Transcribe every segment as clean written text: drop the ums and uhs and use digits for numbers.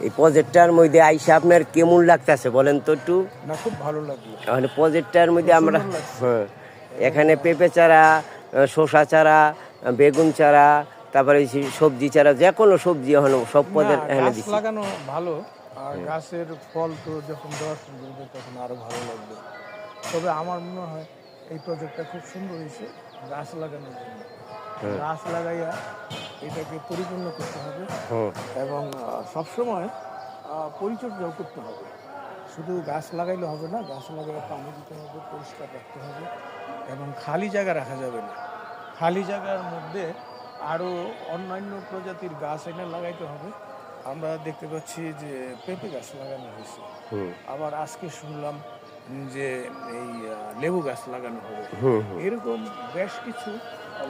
এই প্রজেক্টটার মধ্যে আইসা আপনার কেমন লাগতেছে বলেন তো একটু? না, খুব ভালো লাগলো। মানে প্রজেক্টটার মধ্যে খুব আমরা সুন্দর লাগছে। হ্যাঁ এখানে পেঁপে চারা, শসা চারা, বেগুন চারা, তারপরে এই যে সবজি চারা, যে কোনো সবজি এখন সব না, পদের এখানে গাছ দিচ্ছি। লাগানো ভালো, আর গাছের ফল তো যখন দেওয়া শুরু করবে তখন আরো ভালো লাগবে। তবে আমার মনে হয় এই প্রজেক্টটা খুব সুন্দর হয়েছে গাছ লাগানোর জন্য। গাছ লাগাইয়া এটাকে পরিপূর্ণ করতে হবে হুম এবং সবসময় পরিচর্যাও করতে হবে। শুধু গাছ লাগাইলে হবে না, গাছ লাগাইলে পানি দিতে হবে, পরিষ্কার রাখতে হবে এবং খালি জায়গা রাখা যাবে না। খালি জায়গার মধ্যে আরও অন্যান্য প্রজাতির গাছ এনে লাগাইতে হবে। আমরা দেখতে পাচ্ছি যে পেঁপে গাছ লাগানো হয়েছে, হুম আবার আজকে শুনলাম যে এই লেবু গাছ লাগানো হবে। হুম হুম। এরকম বেশ কিছু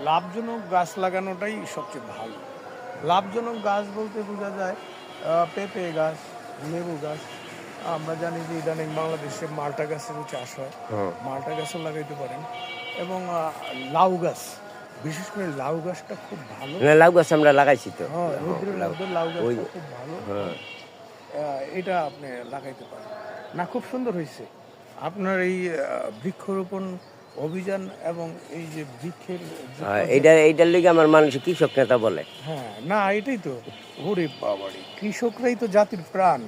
লাভজনক গাছ লাগানোটাই সবচেয়ে ভালো। লাভজনক গাছ বলতে বোঝা যায় পেঁপে গাছ, লেবু গাছ। আমরা জানি যে ইদানিং বাংলাদেশে মাল্টা গাছেরও চাষ হয়, হুম। মাল্টা গাছও লাগাইতে পারেন এবং লাউ গাছ, বিশেষ করে লাউ গাছটা খুব ভালো। না, লাউ গাছ আমরা লাগাইছি তো। হ্যাঁ, রৌদ্রে লাগবে, লাউ ওই গাছটা খুব ভালো। হ্যাঁ এটা আপনি লাগাইতে পারেন। না, খুব সুন্দর হয়েছে আপনার এই বৃক্ষরোপণ অভিযান এবং এই যে বৃক্ষের যে এইটার লিগে আমার মানুষ কৃষক নেতা বলে। হ্যাঁ, না এটাই তো, ওরে বাবারে, কৃষকরাই তো জাতির প্রাণ,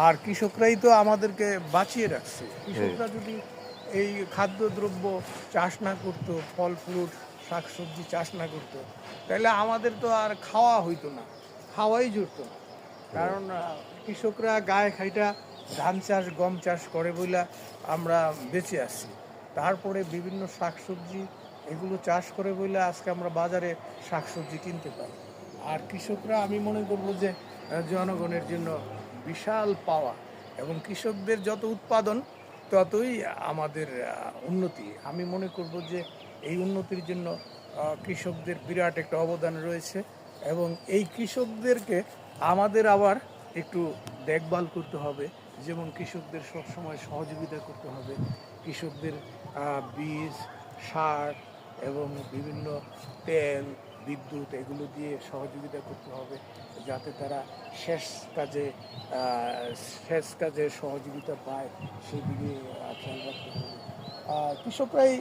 আর কৃষকরাই তো আমাদেরকে বাঁচিয়ে রাখছে। কৃষকরা যদি এই খাদ্যদ্রব্য চাষ না করতো, ফল ফ্রুট শাকসবজি চাষ না করতো, তাহলে আমাদের তো আর খাওয়া হইতো না, খাওয়াই জুটতো না। কারণ কৃষকরা গায়ে খাইটা ধান চাষ গম চাষ করে বইলা আমরা বেঁচে আছি। তারপরে বিভিন্ন শাকসবজি এগুলো চাষ করে বইলে আজকে আমরা বাজারে শাকসবজি কিনতে পারি। আর কৃষকরা আমি মনে করব যে জনগণের জন্য বিশাল পাওয়া, এবং কৃষকদের যত উৎপাদন ততই আমাদের উন্নতি। আমি মনে করব যে এই উন্নতির জন্য কৃষকদের বিরাট একটা অবদান রয়েছে, এবং এই কৃষকদেরকে আমাদের আবার একটু দেখভাল করতে হবে। যেমন কৃষকদের সবসময় সহযোগিতা করতে হবে, কৃষকদের বীজ, সার এবং বিভিন্ন তেল, বিদ্যুৎ এগুলো দিয়ে সহযোগিতা করতে হবে, যাতে তারা শেষ কাজে শেষ কাজে সহযোগিতা পায়, সেদিকে খেয়াল রাখতে হবে। কৃষকরাই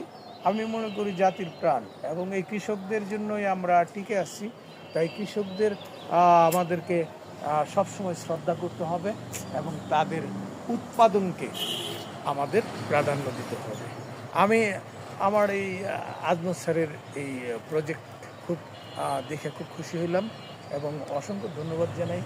আমি মনে করি জাতির প্রাণ, এবং এই কৃষকদের জন্যই আমরা টিকে আছি। তাই কৃষকদের আমাদেরকে সবসময় শ্রদ্ধা করতে হবে এবং তাদের উৎপাদনকে আমাদের প্রাধান্য দিতে হবে। আমি আমার এই আজমত স্যারের এই প্রজেক্ট খুব দেখে খুব খুশি হইলাম এবং অসংখ্য ধন্যবাদ জানাই।